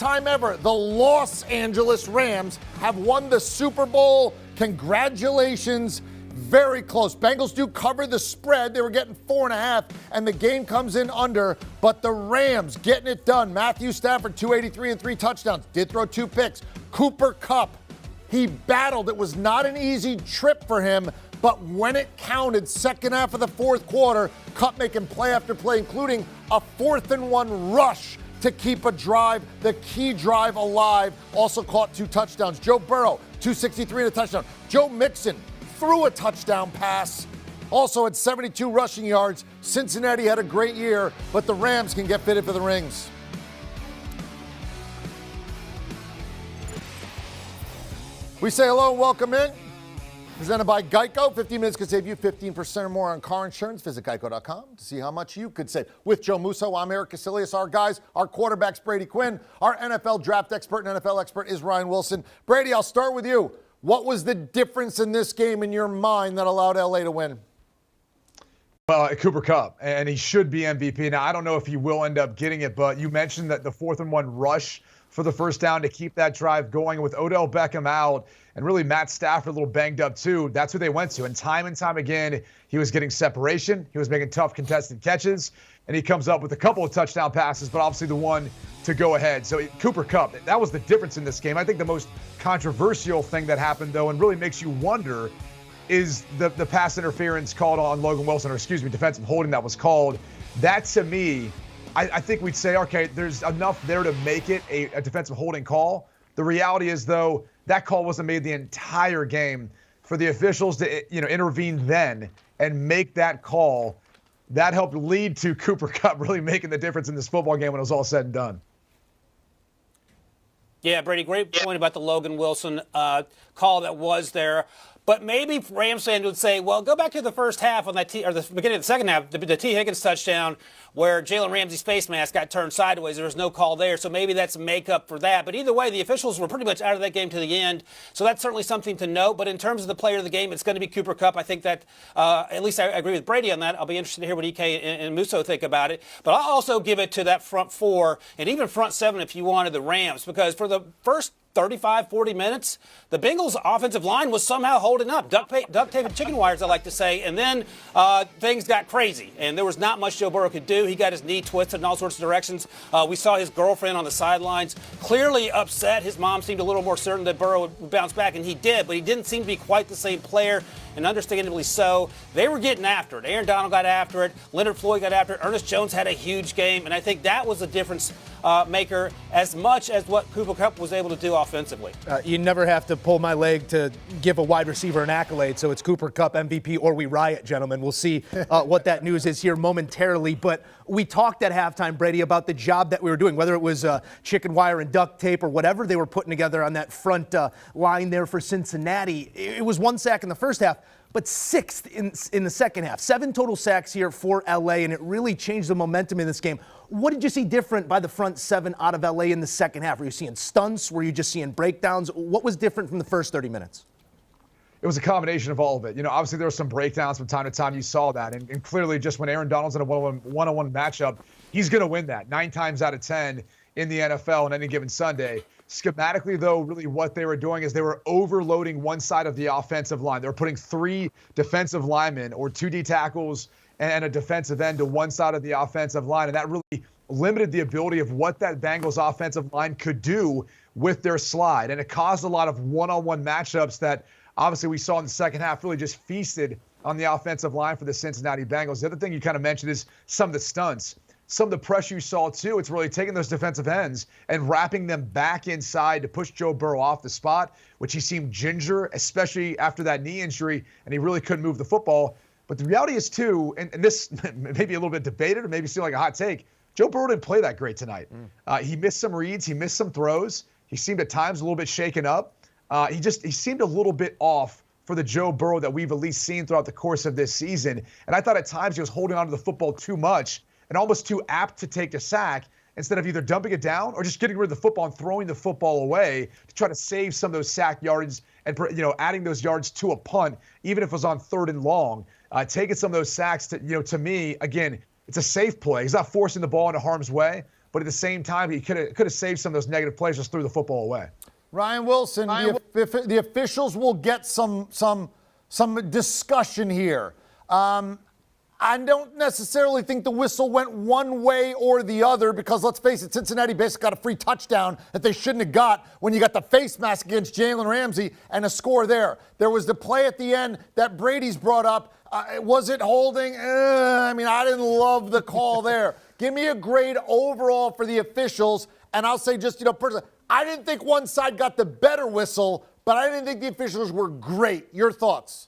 time ever, the Los Angeles Rams have won the Super Bowl. Congratulations. Very close. Bengals do cover the spread. They were getting 4.5, and the game comes in under. But the Rams getting it done. Matthew Stafford, 283 and 3 touchdowns. Did throw 2 picks. Cooper Kupp, he battled. It was not an easy trip for him. But when it counted, second half of the fourth quarter, Kupp making play after play, including a 4th-and-1 rush to keep a drive, the key drive, alive. Also caught 2 touchdowns. Joe Burrow, 263 and a touchdown. Joe Mixon threw a touchdown pass. Also at 72 rushing yards. Cincinnati had a great year, but the Rams can get fitted for the rings. We say hello and welcome in. Presented by Geico. 15 minutes could save you 15% or more on car insurance. Visit geico.com to see how much you could save. With Joe Musso, I'm Eric Casillas. Our guys, our quarterback's Brady Quinn. Our NFL draft expert and NFL expert is Ryan Wilson. Brady, I'll start with you. What was the difference in this game in your mind that allowed LA to win? Well, Cooper Kupp, and he should be MVP. Now, I don't know if he will end up getting it, but you mentioned that the 4th-and-1 rush for the first down to keep that drive going with Odell Beckham out and really Matt Stafford a little banged up too. That's who they went to. And time again, he was getting separation. He was making tough contested catches. And he comes up with a couple of touchdown passes, but obviously the one to go ahead. So Cooper Kupp, that was the difference in this game. I think the most controversial thing that happened, though, and really makes you wonder, is the pass interference called on Logan Wilson, or excuse me, defensive holding that was called. That, to me, I think we'd say, okay, there's enough there to make it a defensive holding call. The reality is, though, that call wasn't made the entire game. For the officials to intervene then and make that call, that helped lead to Cooper Kupp really making the difference in this football game when it was all said and done. Yeah, Brady, great point about the Logan Wilson call that was there. But maybe Rams fans would say, well, go back to the first half on that or the beginning of the second half, the T. Higgins touchdown where Jalen Ramsey's face mask got turned sideways. There was no call there, so maybe that's makeup for that. But either way, the officials were pretty much out of that game to the end, so that's certainly something to note. But in terms of the player of the game, it's going to be Cooper Kupp. I think that, at least I agree with Brady on that. I'll be interested to hear what EK and Musso think about it. But I'll also give it to that front 4 and even front 7 if you wanted, the Rams, because for the first 35, 40 minutes, the Bengals' offensive line was somehow holding up. Duct tape and chicken wires, I like to say. And then things got crazy, and there was not much Joe Burrow could do. He got his knee twisted in all sorts of directions. We saw his girlfriend on the sidelines clearly upset. His mom seemed a little more certain that Burrow would bounce back, and he did, but he didn't seem to be quite the same player, and understandably so. They were getting after it. Aaron Donald got after it. Leonard Floyd got after it. Ernest Jones had a huge game, and I think that was a difference maker as much as what Cooper Kupp was able to do offensively. You never have to pull my leg to give a wide receiver an accolade, so it's Cooper Kupp MVP or we riot, gentlemen. We'll see what that news is here momentarily. But we talked at halftime, Brady, about the job that we were doing, whether it was chicken wire and duct tape or whatever they were putting together on that front line there for Cincinnati. It was 1 sack in the first half, but 6th in the second half. 7 total sacks here for LA, and it really changed the momentum in this game. What did you see different by the front 7 out of LA in the second half? Were you seeing stunts? Were you just seeing breakdowns? What was different from the first 30 minutes? It was a combination of all of it. Obviously there were some breakdowns from time to time. You saw that. And clearly just when Aaron Donald's in a one-on-one matchup, he's going to win that 9 times out of 10 in the NFL on any given Sunday. Schematically, though, really what they were doing is they were overloading one side of the offensive line. They were putting 3 defensive linemen or 2 D tackles and a defensive end to one side of the offensive line. And that really limited the ability of what that Bengals offensive line could do with their slide. And it caused a lot of one-on-one matchups that obviously we saw in the second half really just feasted on the offensive line for the Cincinnati Bengals. The other thing you kind of mentioned is some of the stunts. Some of the pressure you saw, too, it's really taking those defensive ends and wrapping them back inside to push Joe Burrow off the spot, which he seemed ginger, especially after that knee injury, and he really couldn't move the football. But the reality is, too, and this may be a little bit debated or maybe seem like a hot take, Joe Burrow didn't play that great tonight. He missed some reads. He missed some throws. He seemed at times a little bit shaken up. He seemed a little bit off for the Joe Burrow that we've at least seen throughout the course of this season. And I thought at times he was holding on to the football too much and almost too apt to take a sack instead of either dumping it down or just getting rid of the football and throwing the football away to try to save some of those sack yards and, adding those yards to a punt, even if it was on 3rd and long. Taking some of those sacks to me, again, it's a safe play. He's not forcing the ball into harm's way, but at the same time, he could have saved some of those negative plays, just threw the football away. Ryan Wilson, the officials will get some discussion here. I don't necessarily think the whistle went one way or the other because, let's face it, Cincinnati basically got a free touchdown that they shouldn't have got when you got the face mask against Jalen Ramsey and a score there. There was the play at the end that Brady's brought up. Was it holding? I didn't love the call there. Give me a grade overall for the officials, and I'll say just, personally, I didn't think one side got the better whistle, but I didn't think the officials were great. Your thoughts?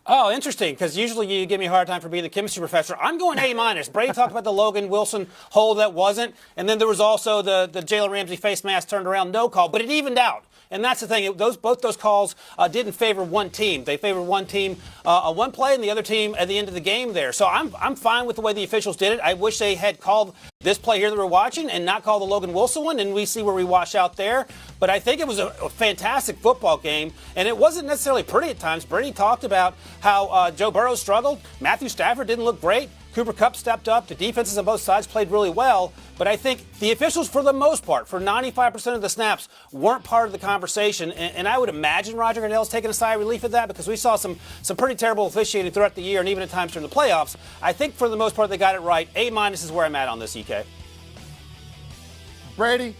Oh, interesting, because usually you give me a hard time for being the chemistry professor. I'm going A-. Brady talked about the Logan Wilson hold that wasn't, and then there was also the Jalen Ramsey face mask turned around no call, but it evened out. And that's the thing. Both those calls didn't favor one team. They favored one team on one play and the other team at the end of the game there. So I'm fine with the way the officials did it. I wish they had called this play here that we're watching and not call the Logan Wilson one, and we see where we wash out there. But I think it was a fantastic football game, and it wasn't necessarily pretty at times. Brady talked about how Joe Burrow struggled. Matthew Stafford didn't look great. Cooper Kupp stepped up. The defenses on both sides played really well. But I think the officials, for the most part, for 95% of the snaps, weren't part of the conversation. And I would imagine Roger Goodell's taking a sigh of relief at that because we saw some pretty terrible officiating throughout the year and even at times during the playoffs. I think for the most part they got it right. A- is where I'm at on this, EK. Brady?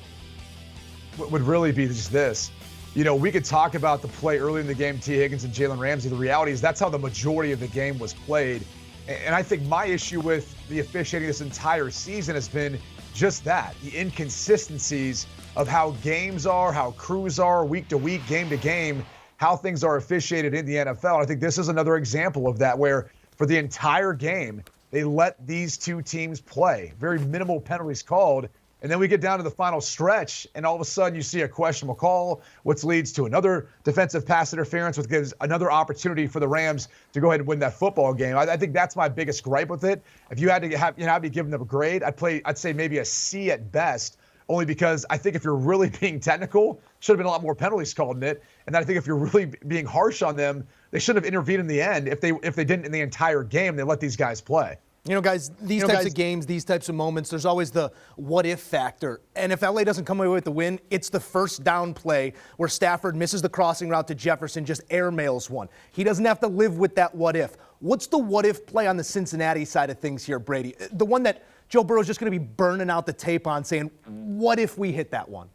What would really be just this. We could talk about the play early in the game, T. Higgins and Jalen Ramsey. The reality is that's how the majority of the game was played. And I think my issue with the officiating this entire season has been just that, the inconsistencies of how games are, how crews are week to week, game to game, how things are officiated in the NFL. I think this is another example of that where for the entire game, they let these two teams play. Very minimal penalties called. And then we get down to the final stretch, and all of a sudden you see a questionable call, which leads to another defensive pass interference, which gives another opportunity for the Rams to go ahead and win that football game. I think that's my biggest gripe with it. If you had to have me give them a grade, I'd say maybe a C at best, only because I think if you're really being technical, should have been a lot more penalties called in it. And then I think if you're really being harsh on them, they should have intervened in the end. If they didn't in the entire game, they let these guys play. Guys, these types of games, these types of moments, there's always the what-if factor. And if LA doesn't come away with the win, it's the first down play where Stafford misses the crossing route to Jefferson, just airmails one. He doesn't have to live with that what-if. What's the what-if play on the Cincinnati side of things here, Brady? The one that Joe Burrow's just going to be burning out the tape on, saying, what if we hit that one?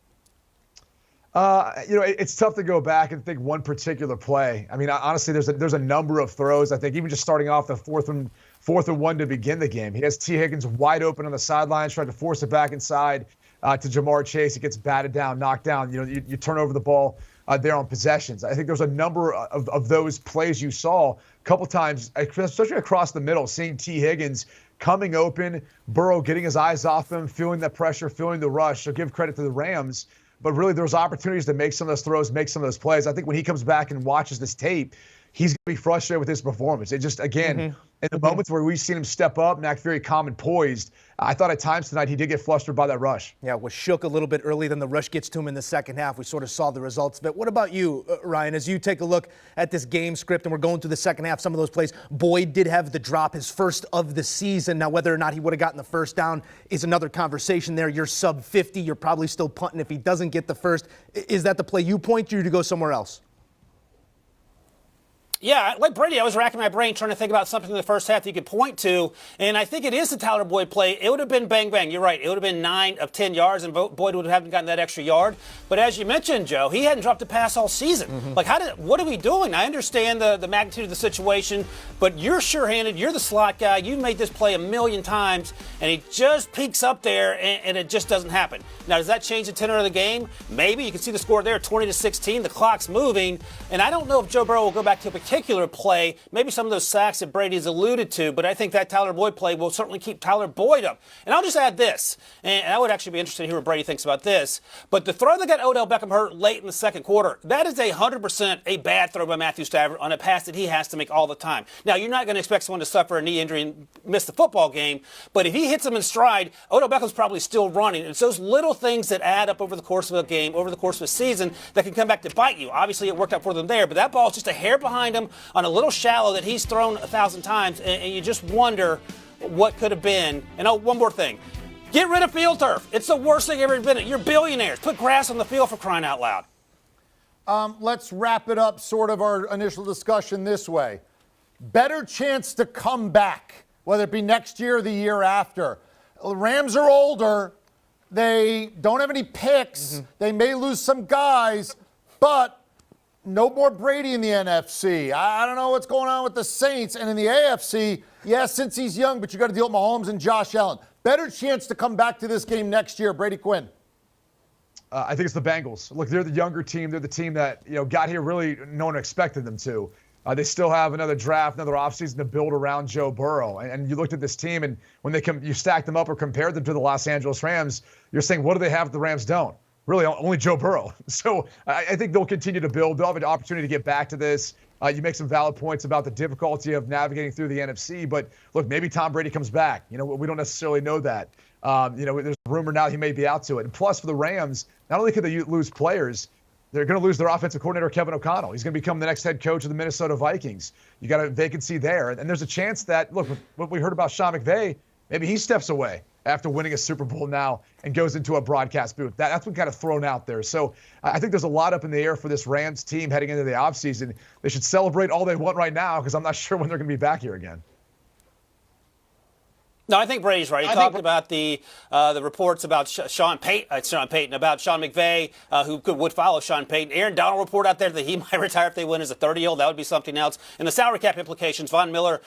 It's tough to go back and think one particular play. Honestly, there's a number of throws. I think even just starting off the fourth and one to begin the game. He has T. Higgins wide open on the sidelines, trying to force it back inside to Jamar Chase. He gets batted down, knocked down. You turn over the ball there on possessions. I think there's a number of those plays you saw a couple times, especially across the middle, seeing T. Higgins coming open, Burrow getting his eyes off him, feeling the pressure, feeling the rush. So give credit to the Rams. But really, there's opportunities to make some of those throws, make some of those plays. I think when he comes back and watches this tape, he's going to be frustrated with his performance. It just, again, in the moments where we've seen him step up and act very calm and poised, I thought at times tonight he did get flustered by that rush. Yeah, was shook a little bit early, then the rush gets to him in the second half. We sort of saw the results of it. What about you, Ryan, as you take a look at this game script and we're going through the second half, some of those plays, Boyd did have the drop, his first of the season. Now, whether or not he would have gotten the first down is another conversation there. You're sub 50. You're probably still punting if he doesn't get the first. Is that the play you point to go somewhere else? Yeah, like Brady, I was racking my brain trying to think about something in the first half that you could point to, and I think it is the Tyler Boyd play. It would have been bang, bang. You're right. It would have been 9 of 10 yards, and Boyd would have gotten that extra yard. But as you mentioned, Joe, he hadn't dropped a pass all season. What are we doing? I understand the magnitude of the situation, but you're sure-handed. You're the slot guy. You've made this play a million times, and he just peeks up there, and it just doesn't happen. Now, does that change the tenor of the game? Maybe. You can see the score there, 20-16. The clock's moving, and I don't know if Joe Burrow will go back to a particular play, maybe some of those sacks that Brady's alluded to, but I think that Tyler Boyd play will certainly keep Tyler Boyd up. And I'll just add this, and I would actually be interested to hear what Brady thinks about this, but the throw that got Odell Beckham hurt late in the second quarter, that is 100% a bad throw by Matthew Stafford on a pass that he has to make all the time. Now, you're not going to expect someone to suffer a knee injury and miss the football game, but if he hits him in stride, Odell Beckham's probably still running. It's those little things that add up over the course of a game, over the course of a season, that can come back to bite you. Obviously, it worked out for them there, but that ball's just a hair behind him on a little shallow that he's thrown 1,000 times, and you just wonder what could have been. And one more thing. Get rid of field turf. It's the worst thing ever been. You're billionaires. Put grass on the field for crying out loud. Let's wrap it up, sort of our initial discussion this way. Better chance to come back, whether it be next year or the year after. The Rams are older. They don't have any picks. They may lose some guys, but no more Brady in the NFC. I don't know what's going on with the Saints. And in the AFC, yes, since he's young, but you got to deal with Mahomes and Josh Allen. Better chance to come back to this game next year, Brady Quinn. I think it's the Bengals. Look, they're the younger team. They're the team that got here really no one expected them to. They still have another draft, another offseason to build around Joe Burrow. And you looked at this team, and when you stacked them up or compared them to the Los Angeles Rams, you're saying, what do they have that the Rams don't? Really, only Joe Burrow. So I think they'll continue to build. They'll have an opportunity to get back to this. You make some valid points about the difficulty of navigating through the NFC. But, look, maybe Tom Brady comes back. We don't necessarily know that. There's a rumor now he may be out to it. And plus, for the Rams, not only could they lose players, they're going to lose their offensive coordinator, Kevin O'Connell. He's going to become the next head coach of the Minnesota Vikings. You got a vacancy there. And there's a chance that, look, what we heard about Sean McVay, maybe he steps away after winning a Super Bowl now and goes into a broadcast booth. That's been kind of thrown out there. So I think there's a lot up in the air for this Rams team heading into the offseason. They should celebrate all they want right now because I'm not sure when they're going to be back here again. No, I think Brady's right. He talked about the reports about Sean Payton, about Sean McVay, who would follow Sean Payton. Aaron Donald report out there that he might retire if they win as a 30-year-old. That would be something else. And the salary cap implications, Von Miller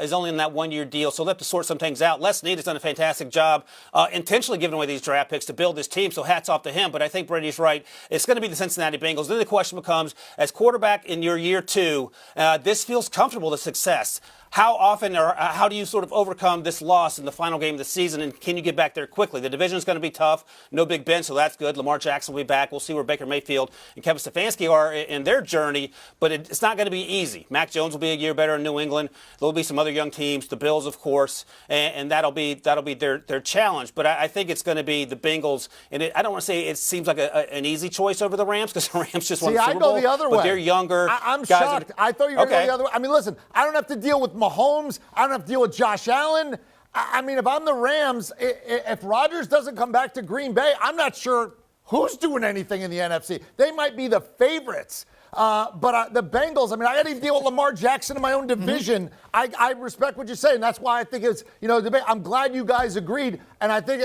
is only in that one-year deal, so they'll have to sort some things out. Les Snead has done a fantastic job intentionally giving away these draft picks to build this team, so hats off to him. But I think Brady's right. It's going to be the Cincinnati Bengals. Then the question becomes, as quarterback in your year two, this feels comfortable to success. How often or how do you sort of overcome this loss in the final game of the season, and can you get back there quickly? The division is going to be tough. No Big Ben, so that's good. Lamar Jackson will be back. We'll see where Baker Mayfield and Kevin Stefanski are in their journey, but it's not going to be easy. Mac Jones will be a year better in New England. There will be some other young teams, the Bills, of course, and that'll be their challenge. But I think it's going to be the Bengals, and I don't want to say it seems like an easy choice over the Rams because the Rams just won the Super Bowl. I go the other way. But they're younger. I'm shocked. I thought you were going to go the other way. I mean, listen, I don't have to deal with Mahomes. I don't have to deal with Josh Allen. I mean, if I'm the Rams, if Rodgers doesn't come back to Green Bay, I'm not sure who's doing anything in the NFC. They might be the favorites. But the Bengals, I mean, I got to deal with Lamar Jackson in my own division. I respect what you're saying. That's why I think it's, debate. I'm glad you guys agreed. And I think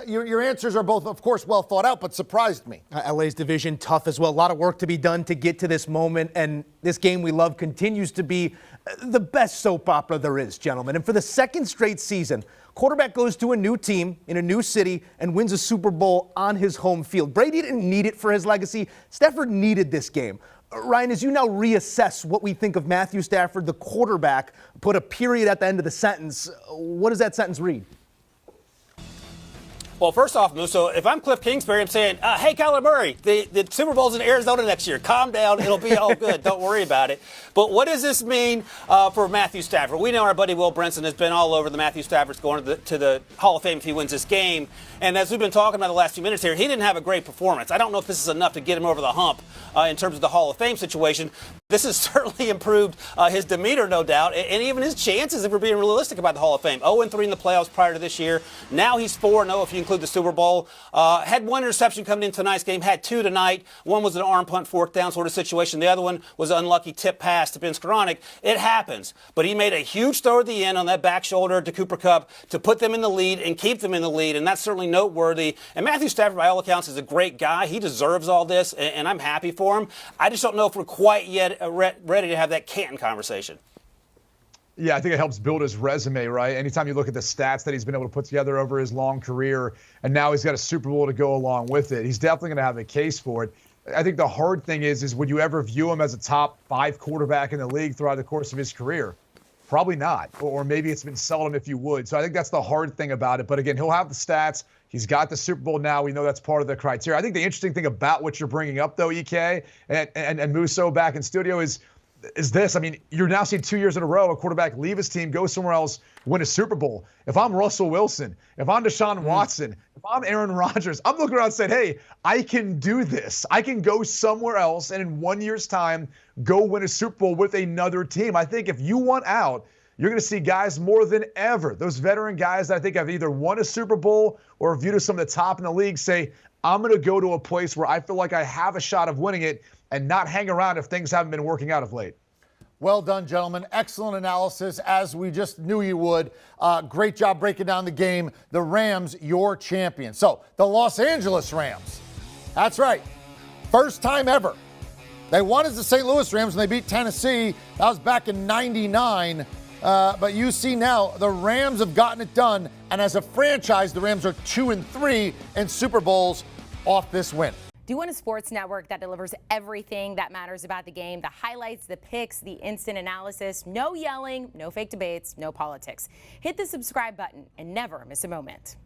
your answers are both, of course, well thought out, but surprised me. LA's division tough as well. A lot of work to be done to get to this moment. And this game we love continues to be the best soap opera there is, gentlemen. And for the second straight season, quarterback goes to a new team in a new city and wins a Super Bowl on his home field. Brady didn't need it for his legacy. Stafford needed this game. Ryan, as you now reassess what we think of Matthew Stafford, the quarterback, put a period at the end of the sentence, what does that sentence read? Well, first off, Musso, if I'm Cliff Kingsbury, I'm saying, hey, Kyler Murray, the Super Bowl's in Arizona next year. Calm down. It'll be all good. Don't worry about it. But what does this mean for Matthew Stafford? We know our buddy Will Brinson has been all over the Matthew Stafford's going to the Hall of Fame if he wins this game. And as we've been talking about the last few minutes here, he didn't have a great performance. I don't know if this is enough to get him over the hump in terms of the Hall of Fame situation. This has certainly improved his demeanor, no doubt, and even his chances, if we're being realistic about the Hall of Fame. 0-3 in the playoffs prior to this year. Now he's 4-0 if you include the Super Bowl. Had one interception coming into tonight's game, had two tonight. One was an arm punt, fourth down sort of situation. The other one was an unlucky tip pass to Ben Skoranek. It happens. But he made a huge throw at the end on that back shoulder to Cooper Kupp to put them in the lead and keep them in the lead, and that's certainly noteworthy. And Matthew Stafford, by all accounts, is a great guy. He deserves all this, and I'm happy for him. I just don't know if we're quite yet ready to have that Canton conversation. Yeah, I think it helps build his resume, right? Anytime you look at the stats that he's been able to put together over his long career, and now he's got a Super Bowl to go along with it, he's definitely going to have a case for it. I think the hard thing is would you ever view him as a top 5 quarterback in the league throughout the course of his career? Probably not, or maybe it's been seldom if you would. So I think that's the hard thing about it. But again, he'll have the stats. He's got the Super Bowl now. We know that's part of the criteria. I think the interesting thing about what you're bringing up, though, EK, and Musso back in studio is this. I mean, you're now seeing 2 years in a row a quarterback leave his team, go somewhere else, win a Super Bowl. If I'm Russell Wilson, if I'm Deshaun Watson, if I'm Aaron Rodgers, I'm looking around and saying, hey, I can do this. I can go somewhere else and in 1 year's time go win a Super Bowl with another team. I think if you want out, you're going to see guys more than ever, those veteran guys that I think have either won a Super Bowl or viewed as some of the top in the league, say, I'm going to go to a place where I feel like I have a shot of winning it and not hang around if things haven't been working out of late. Well done, gentlemen. Excellent analysis, as we just knew you would. Great job breaking down the game. The Rams, your champions. So, the Los Angeles Rams. That's right. First time ever. They won as the St. Louis Rams when they beat Tennessee. That was back in '99. But you see now, the Rams have gotten it done. And as a franchise, the Rams are 2-3 in Super Bowls off this win. Do you want a sports network that delivers everything that matters about the game? The highlights, the picks, the instant analysis, no yelling, no fake debates, no politics. Hit the subscribe button and never miss a moment.